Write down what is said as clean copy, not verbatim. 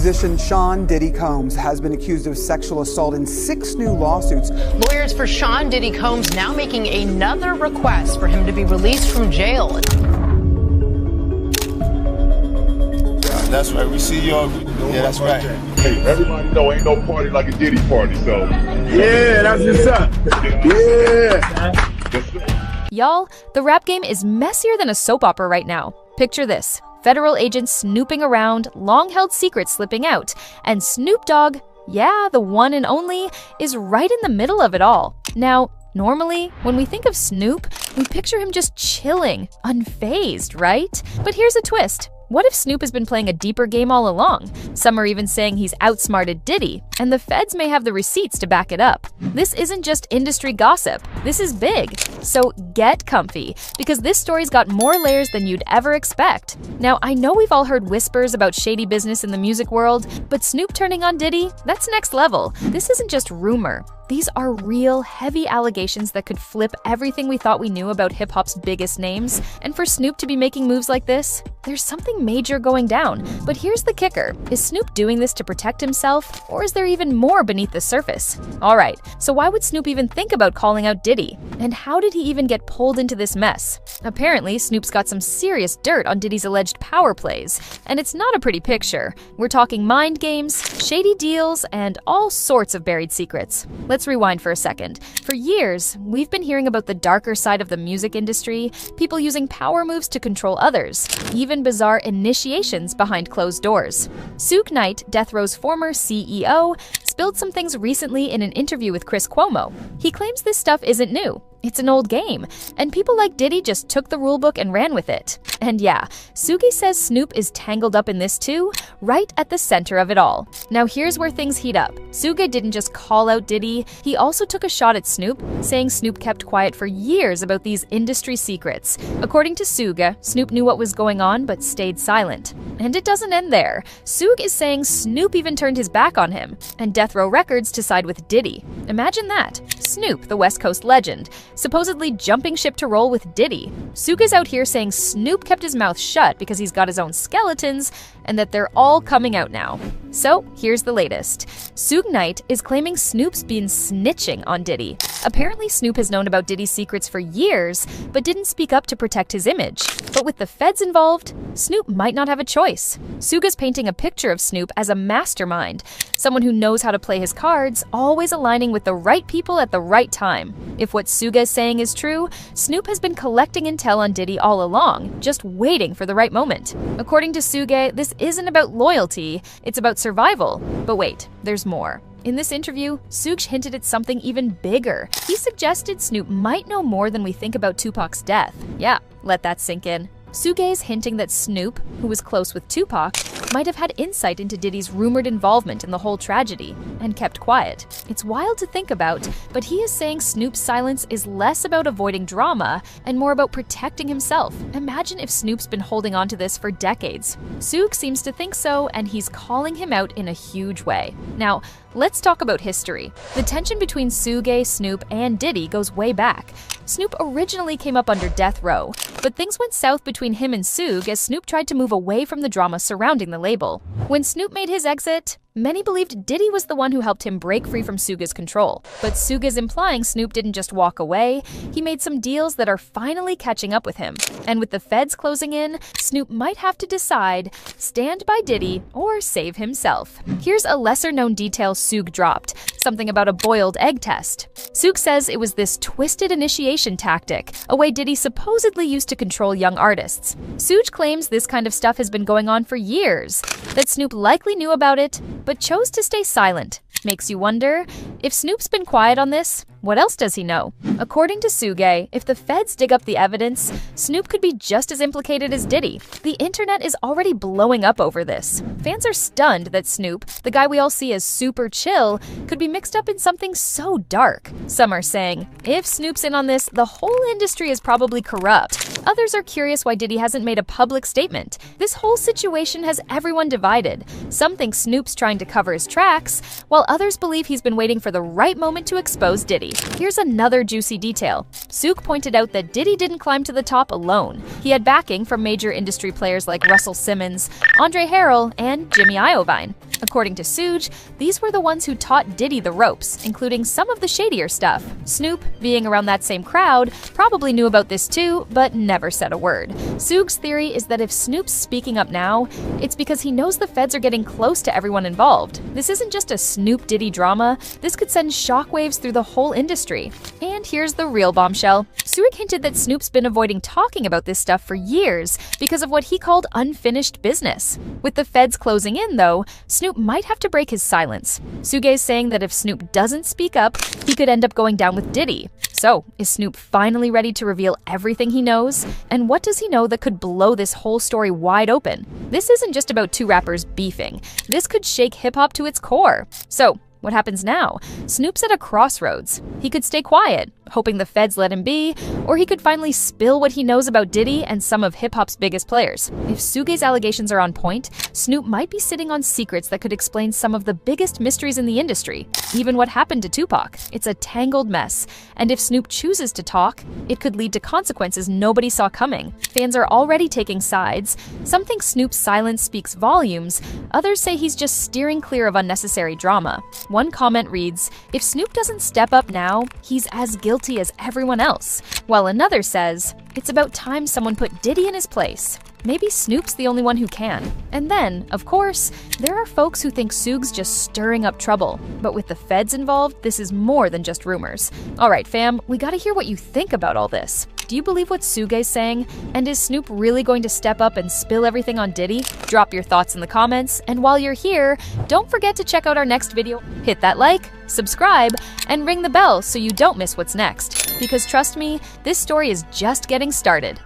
Musician Sean Diddy Combs has been accused of sexual assault in 6 new lawsuits. Lawyers for Sean Diddy Combs now making another request for him to be released from jail. That's right. We see y'all. Yeah, that's right. Hey, everybody know ain't no party like a Diddy party, so. Yeah, that's what's up. Yeah. Y'all, the rap game is messier than a soap opera right now. Picture this. Federal agents snooping around, long-held secrets slipping out, and Snoop Dogg, yeah, the one and only, is right in the middle of it all. Now, normally, when we think of Snoop, we picture him just chilling, unfazed, right? But here's a twist. What if Snoop has been playing a deeper game all along? Some are even saying he's outsmarted Diddy, and the feds may have the receipts to back it up. This isn't just industry gossip, this is big. So get comfy, because this story's got more layers than you'd ever expect. Now, I know we've all heard whispers about shady business in the music world, but Snoop turning on Diddy, that's next level. This isn't just rumor. These are real, heavy allegations that could flip everything we thought we knew about hip-hop's biggest names. And for Snoop to be making moves like this, there's something major going down. But here's the kicker. Is Snoop doing this to protect himself, or is there even more beneath the surface? Alright, so why would Snoop even think about calling out Diddy? And how did he even get pulled into this mess? Apparently, Snoop's got some serious dirt on Diddy's alleged power plays. And it's not a pretty picture. We're talking mind games, shady deals, and all sorts of buried secrets. Let's rewind for a second. For years, we've been hearing about the darker side of the music industry, people using power moves to control others, even bizarre initiations behind closed doors. Suge Knight, Death Row's former CEO, spilled some things recently in an interview with Chris Cuomo. He claims this stuff isn't new. It's an old game, and people like Diddy just took the rulebook and ran with it. And yeah, Suge says Snoop is tangled up in this too, right at the center of it all. Now here's where things heat up. Suge didn't just call out Diddy, he also took a shot at Snoop, saying Snoop kept quiet for years about these industry secrets. According to Suge, Snoop knew what was going on but stayed silent. And it doesn't end there. Suge is saying Snoop even turned his back on him, and Death Row Records to side with Diddy. Imagine that. Snoop, the West Coast legend, supposedly jumping ship to roll with Diddy. Suge is out here saying Snoop kept his mouth shut because he's got his own skeletons, and that they're all coming out now. So, here's the latest. Suge Knight is claiming Snoop's been snitching on Diddy. Apparently, Snoop has known about Diddy's secrets for years, but didn't speak up to protect his image. But with the feds involved, Snoop might not have a choice. Suge is painting a picture of Snoop as a mastermind, someone who knows how to play his cards, always aligning with the right people at the right time. If what Suge is saying is true, Snoop has been collecting intel on Diddy all along, just waiting for the right moment. According to Suge, this isn't about loyalty, it's about survival. But wait, there's more. In this interview, Suge hinted at something even bigger. He suggested Snoop might know more than we think about Tupac's death. Yeah, let that sink in. Suge's hinting that Snoop, who was close with Tupac, might have had insight into Diddy's rumored involvement in the whole tragedy, and kept quiet. It's wild to think about, but he is saying Snoop's silence is less about avoiding drama and more about protecting himself. Imagine if Snoop's been holding on to this for decades. Suge seems to think so, and he's calling him out in a huge way. Now, let's talk about history. The tension between Suge, Snoop, and Diddy goes way back. Snoop originally came up under death row, but things went south between him and Suge as Snoop tried to move away from the drama surrounding the label. When Snoop made his exit, many believed Diddy was the one who helped him break free from Suge's control. But Suge is implying Snoop didn't just walk away, he made some deals that are finally catching up with him. And with the feds closing in, Snoop might have to decide, stand by Diddy or save himself. Here's a lesser-known detail Suge dropped, something about a boiled egg test. Suge says it was this twisted initiation tactic, a way Diddy supposedly used to control young artists. Suge claims this kind of stuff has been going on for years, that Snoop likely knew about it, but chose to stay silent. Makes you wonder, if Snoop's been quiet on this, what else does he know? According to Suge, if the feds dig up the evidence, Snoop could be just as implicated as Diddy. The internet is already blowing up over this. Fans are stunned that Snoop, the guy we all see as super chill, could be mixed up in something so dark. Some are saying, if Snoop's in on this, the whole industry is probably corrupt. Others are curious why Diddy hasn't made a public statement. This whole situation has everyone divided. Some think Snoop's trying to cover his tracks, while others believe he's been waiting for the right moment to expose Diddy. Here's another juicy detail. Suge pointed out that Diddy didn't climb to the top alone. He had backing from major industry players like Russell Simmons, Andre Harrell, and Jimmy Iovine. According to Suge, these were the ones who taught Diddy the ropes, including some of the shadier stuff. Snoop, being around that same crowd, probably knew about this too, but never said a word. Suge's theory is that if Snoop's speaking up now, it's because he knows the feds are getting close to everyone involved. This isn't just a Snoop Diddy drama, this could send shockwaves through the whole industry. And here's the real bombshell. Suge hinted that Snoop's been avoiding talking about this stuff for years because of what he called unfinished business. With the feds closing in, though, Snoop might have to break his silence. Suge's saying that if Snoop doesn't speak up, he could end up going down with Diddy. So, is Snoop finally ready to reveal everything he knows? And what does he know that could blow this whole story wide open? This isn't just about two rappers beefing. This could shake hip-hop to its core. So, what happens now? Snoop's at a crossroads. He could stay quiet, hoping the feds let him be, or he could finally spill what he knows about Diddy and some of hip-hop's biggest players. If Suge's allegations are on point, Snoop might be sitting on secrets that could explain some of the biggest mysteries in the industry, even what happened to Tupac. It's a tangled mess, and if Snoop chooses to talk, it could lead to consequences nobody saw coming. Fans are already taking sides. Some think Snoop's silence speaks volumes, others say he's just steering clear of unnecessary drama. One comment reads, "If Snoop doesn't step up now, he's as guilty as everyone else," while another says, "It's about time someone put Diddy in his place. Maybe Snoop's the only one who can." And then, of course, there are folks who think Suge's just stirring up trouble. But with the feds involved, this is more than just rumors. Alright fam, we gotta hear what you think about all this. Do you believe what Suge's saying? And is Snoop really going to step up and spill everything on Diddy? Drop your thoughts in the comments, and while you're here, don't forget to check out our next video. Hit that like, subscribe, and ring the bell so you don't miss what's next. Because trust me, this story is just getting started.